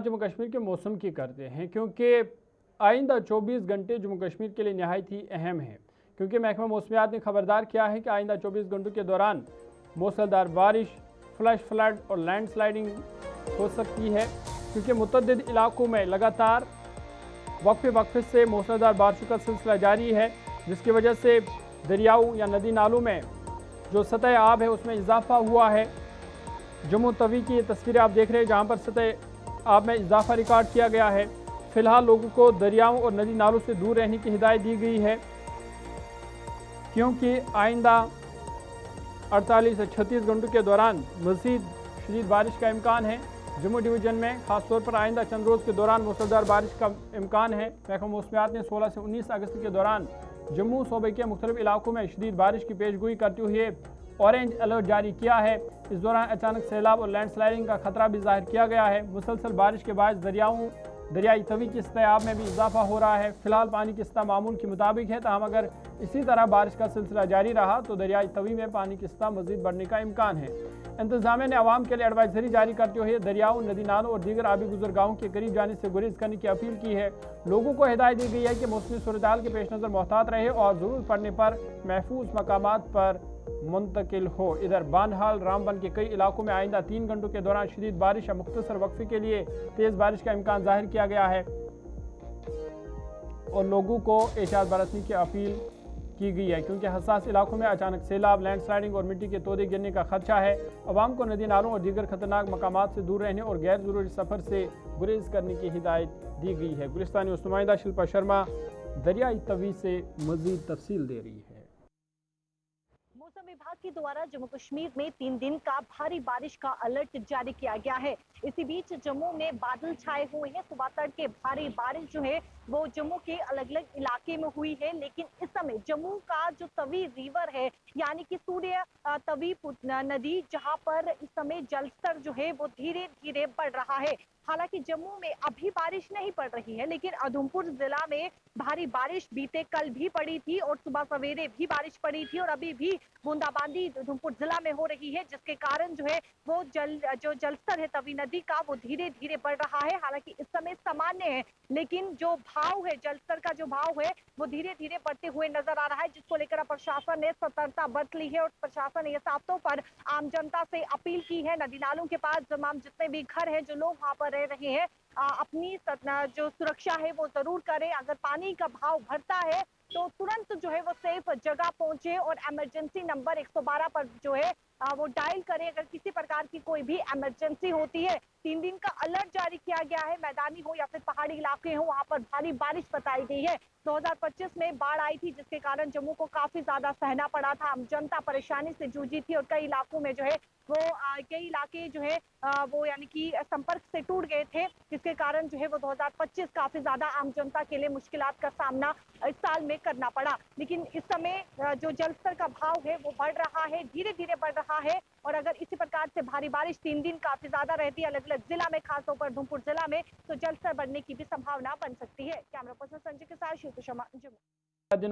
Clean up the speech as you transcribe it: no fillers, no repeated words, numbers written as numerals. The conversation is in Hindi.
जम्मू कश्मीर के मौसम की करते हैं क्योंकि आइंदा 24 घंटे जम्मू कश्मीर के लिए नहायत ही अहम है, क्योंकि महकमा मौसमियात ने खबरदार किया है कि आइंदा 24 घंटों के दौरान मूसलाधार बारिश, फ्लैश फ्लड और लैंड स्लाइडिंग हो सकती है, क्योंकि मुतअद्दिद इलाकों में लगातार वक्फे से मूसलाधार बारिशों का सिलसिला जारी है, जिसकी वजह से दरियाओं या नदी नालों में जो सतह आब है उसमें इजाफा हुआ है। जम्मू तवी की ये तस्वीरें आप देख रहे हैं, जहाँ पर सतह आब में इजाफा रिकॉर्ड किया गया है। फिलहाल लोगों को दरियाओं और नदी नालों से दूर रहने की हिदायत दी गई है, क्योंकि आइंदा 48 से 36 घंटों के दौरान मज़ीद शदीद बारिश का इम्कान है। जम्मू डिवीज़न में खासतौर पर आइंदा चंद रोज़ के दौरान मूसलाधार बारिश का इम्कान है। महकमा मौसमियात ने 16 से 19 अगस्त के दौरान जम्मू सूबे के मुख्तलिफ इलाकों में शदीद बारिश की पेशगोई करते हुए ऑरेंज अलर्ट जारी किया है। इस दौरान अचानक सैलाब और लैंडस्लाइडिंग का खतरा भी जाहिर किया गया है। मुसलसल बारिश के बाद दरियाई तवी की सतह आब में भी इजाफा हो रहा है। फिलहाल पानी की सतह मामूल के मुताबिक है, ताहम अगर इसी तरह बारिश का सिलसिला जारी रहा तो दरियाई तवी में पानी की सतह मजीद बढ़ने का इम्कान है। इंतजामिया ने आवाम के लिए एडवाइजरी जारी करते हुए दरियाओं, नदी नालों और दीगर आबी गुजरगाहों के करीब जाने से गुरेज करने की अपील की है। लोगों को हिदायत दी गई है कि मौसमी सूरत के पेश नज़र मोहतात रहे और ज़रूरत पड़ने पर महफूज मकामात पर मुंतकिल हो। इधर बानहाल रामबन के कई इलाकों में आइंदा 3 घंटों के दौरान शदीद बारिश या मुख्तसर वक्फे के लिए तेज़ बारिश का इम्कान जाहिर किया गया है और लोगों को एहतियात बरतने की अपील की गई है, क्योंकि हसास इलाकों में अचानक सैलाब, लैंडस्लाइडिंग और मिट्टी के तोदे गिरने का खदशा है। अवाम को नदी नालों और दीगर खतरनाक मकामात से दूर रहने और गैर ज़रूरी सफ़र से गुरेज करने की हिदायत दी गई है। गुलिस्तानी नुमाइंदा शिल्पा शर्मा दरियाई तवी से मज़ीद तफसील दे रही है। मौसम विभाग के द्वारा जम्मू कश्मीर में 3 दिन का भारी बारिश का अलर्ट जारी किया गया है। इसी बीच जम्मू में बादल छाए हुए हैं। सुबह तड़के भारी बारिश जो है वो जम्मू के अलग अलग इलाके में हुई है, लेकिन इस समय जम्मू का जो तवी रिवर है, यानी कि सूर्य तवी नदी, जहां पर इस समय जलस्तर जो है वो धीरे धीरे बढ़ रहा है। हालांकि जम्मू में अभी बारिश नहीं पड़ रही है, लेकिन उधमपुर जिला में भारी बारिश बीते कल भी पड़ी थी और सुबह सवेरे भी बारिश पड़ी थी और अभी भी बूंदाबांदी उधमपुर जिला में हो रही है, जिसके कारण जो है वो जलस्तर है तवी नदी का वो धीरे धीरे बढ़ रहा है। हालांकि इस समय सामान्य है, लेकिन जो भाव है, जलस्तर का जो भाव है वो धीरे धीरे बढ़ते हुए नजर आ रहा है, जिसको लेकर प्रशासन ने सतर्कता बरत ली है और प्रशासन ने यह साफ तौर पर आम जनता से अपील की है। नदी नालों के पास तमाम जितने भी घर हैं, जो लोग वहां पर रह रहे हैं, अपनी जो सुरक्षा है वो जरूर करें। अगर पानी का भाव बढ़ता है तो तुरंत जो है वो सेफ जगह पहुंचे और इमरजेंसी नंबर 112 पर जो है वो डायल करें अगर किसी प्रकार की कोई भी इमरजेंसी होती है। 3 दिन का अलर्ट जारी किया गया है। मैदानी हो या फिर पहाड़ी इलाके हो, वहां पर भारी बारिश बताई गई है। 2025 में बाढ़ आई थी, जिसके कारण जम्मू को काफी ज्यादा सहना पड़ा था। आम जनता परेशानी से जूझी थी और कई इलाकों में जो है वो कई इलाके जो है वो यानी कि संपर्क से टूट गए थे, जिसके कारण जो है वो 2025 काफी ज्यादा आम जनता के लिए मुश्किलात का सामना इस साल में करना पड़ा। लेकिन इस समय जो जलस्तर का भाव है वो बढ़ रहा है, धीरे धीरे बढ़ रहा है और अगर इसी प्रकार से भारी बारिश 3 दिन काफी ज्यादा रहती है अलग अलग जिला में, खासतौर पर उधमपुर जिला में, तो जलस्तर बढ़ने की भी संभावना बन सकती है। कैमरा पर्सन संजय के साथ शिल्पा शर्मा, जम्मू।